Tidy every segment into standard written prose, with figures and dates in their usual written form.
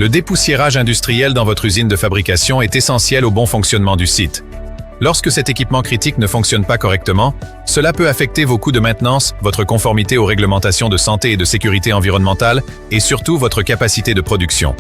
Le dépoussiérage industriel dans votre usine de fabrication est essentiel au bon fonctionnement du site. Lorsque cet équipement critique ne fonctionne pas correctement, cela peut affecter vos coûts de maintenance, votre conformité aux réglementations de santé et de sécurité environnementale et surtout votre capacité de production.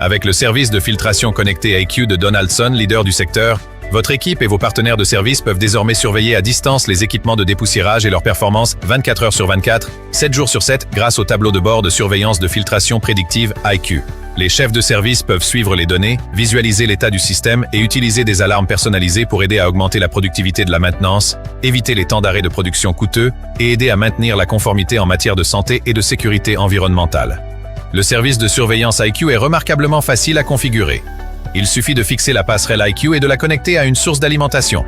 Avec le service de filtration connecté IQ de Donaldson, leader du secteur, votre équipe et vos partenaires de service peuvent désormais surveiller à distance les équipements de dépoussiérage et leur performance 24 heures sur 24, 7 jours sur 7 grâce au tableau de bord de surveillance de filtration prédictive IQ. Les chefs de service peuvent suivre les données, visualiser l'état du système et utiliser des alarmes personnalisées pour aider à augmenter la productivité de la maintenance, éviter les temps d'arrêt de production coûteux et aider à maintenir la conformité en matière de santé et de sécurité environnementale. Le service de surveillance IQ est remarquablement facile à configurer. Il suffit de fixer la passerelle IQ et de la connecter à une source d'alimentation.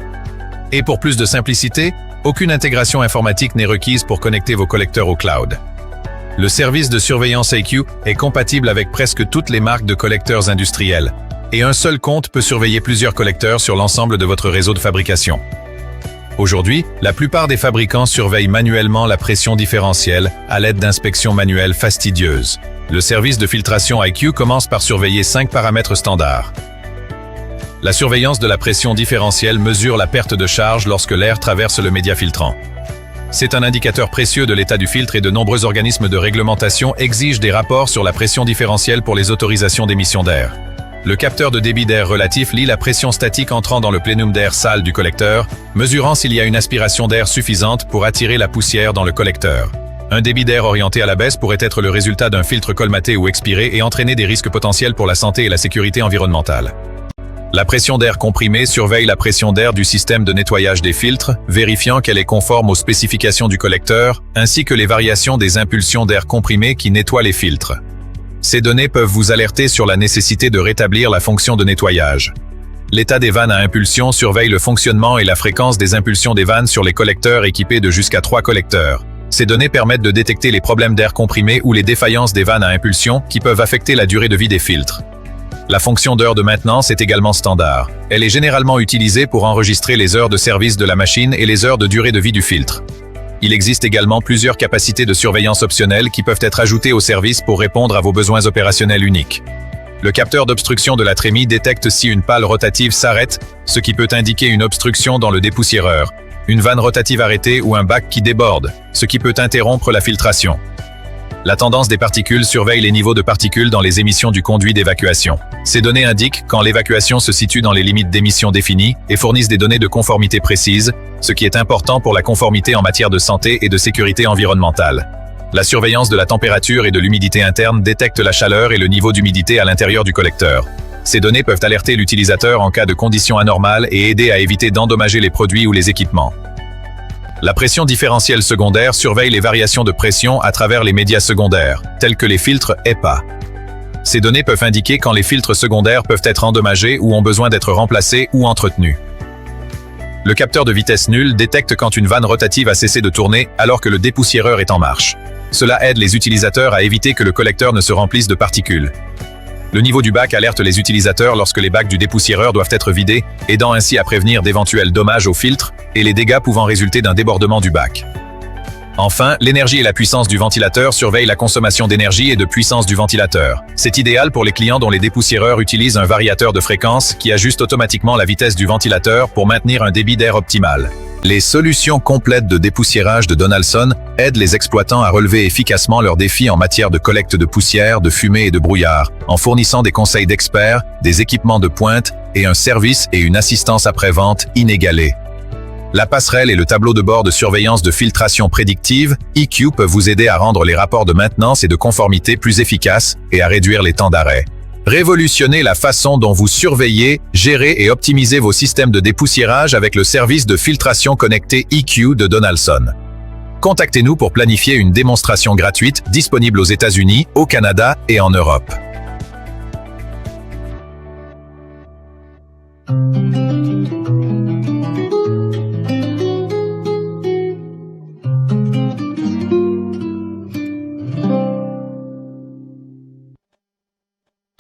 Et pour plus de simplicité, aucune intégration informatique n'est requise pour connecter vos collecteurs au cloud. Le service de surveillance IQ est compatible avec presque toutes les marques de collecteurs industriels, et un seul compte peut surveiller plusieurs collecteurs sur l'ensemble de votre réseau de fabrication. Aujourd'hui, la plupart des fabricants surveillent manuellement la pression différentielle à l'aide d'inspections manuelles fastidieuses. Le service de filtration IQ commence par surveiller 5 paramètres standards. La surveillance de la pression différentielle mesure la perte de charge lorsque l'air traverse le média filtrant. C'est un indicateur précieux de l'état du filtre et de nombreux organismes de réglementation exigent des rapports sur la pression différentielle pour les autorisations d'émission d'air. Le capteur de débit d'air relatif lit la pression statique entrant dans le plénum d'air sale du collecteur, mesurant s'il y a une aspiration d'air suffisante pour attirer la poussière dans le collecteur. Un débit d'air orienté à la baisse pourrait être le résultat d'un filtre colmaté ou expiré et entraîner des risques potentiels pour la santé et la sécurité environnementale. La pression d'air comprimée surveille la pression d'air du système de nettoyage des filtres, vérifiant qu'elle est conforme aux spécifications du collecteur, ainsi que les variations des impulsions d'air comprimé qui nettoient les filtres. Ces données peuvent vous alerter sur la nécessité de rétablir la fonction de nettoyage. L'état des vannes à impulsion surveille le fonctionnement et la fréquence des impulsions des vannes sur les collecteurs équipés de jusqu'à 3 collecteurs. Ces données permettent de détecter les problèmes d'air comprimé ou les défaillances des vannes à impulsion qui peuvent affecter la durée de vie des filtres. La fonction d'heure de maintenance est également standard. Elle est généralement utilisée pour enregistrer les heures de service de la machine et les heures de durée de vie du filtre. Il existe également plusieurs capacités de surveillance optionnelles qui peuvent être ajoutées au service pour répondre à vos besoins opérationnels uniques. Le capteur d'obstruction de la trémie détecte si une pale rotative s'arrête, ce qui peut indiquer une obstruction dans le dépoussiéreur, une vanne rotative arrêtée ou un bac qui déborde, ce qui peut interrompre la filtration. La tendance des particules surveille les niveaux de particules dans les émissions du conduit d'évacuation. Ces données indiquent quand l'évacuation se situe dans les limites d'émission définies et fournissent des données de conformité précises, ce qui est important pour la conformité en matière de santé et de sécurité environnementale. La surveillance de la température et de l'humidité interne détecte la chaleur et le niveau d'humidité à l'intérieur du collecteur. Ces données peuvent alerter l'utilisateur en cas de conditions anormales et aider à éviter d'endommager les produits ou les équipements. La pression différentielle secondaire surveille les variations de pression à travers les médias secondaires, tels que les filtres EPA. Ces données peuvent indiquer quand les filtres secondaires peuvent être endommagés ou ont besoin d'être remplacés ou entretenus. Le capteur de vitesse nulle détecte quand une vanne rotative a cessé de tourner alors que le dépoussiéreur est en marche. Cela aide les utilisateurs à éviter que le collecteur ne se remplisse de particules. Le niveau du bac alerte les utilisateurs lorsque les bacs du dépoussiéreur doivent être vidés, aidant ainsi à prévenir d'éventuels dommages au filtre et les dégâts pouvant résulter d'un débordement du bac. Enfin, l'énergie et la puissance du ventilateur surveillent la consommation d'énergie et de puissance du ventilateur. C'est idéal pour les clients dont les dépoussiéreurs utilisent un variateur de fréquence qui ajuste automatiquement la vitesse du ventilateur pour maintenir un débit d'air optimal. Les solutions complètes de dépoussiérage de Donaldson aident les exploitants à relever efficacement leurs défis en matière de collecte de poussière, de fumée et de brouillard, en fournissant des conseils d'experts, des équipements de pointe et un service et une assistance après-vente inégalés. La passerelle et le tableau de bord de surveillance de filtration prédictive, IQ, peuvent vous aider à rendre les rapports de maintenance et de conformité plus efficaces et à réduire les temps d'arrêt. Révolutionnez la façon dont vous surveillez, gérez et optimisez vos systèmes de dépoussiérage avec le service de filtration connecté IQ de Donaldson. Contactez-nous pour planifier une démonstration gratuite disponible aux États-Unis, au Canada et en Europe.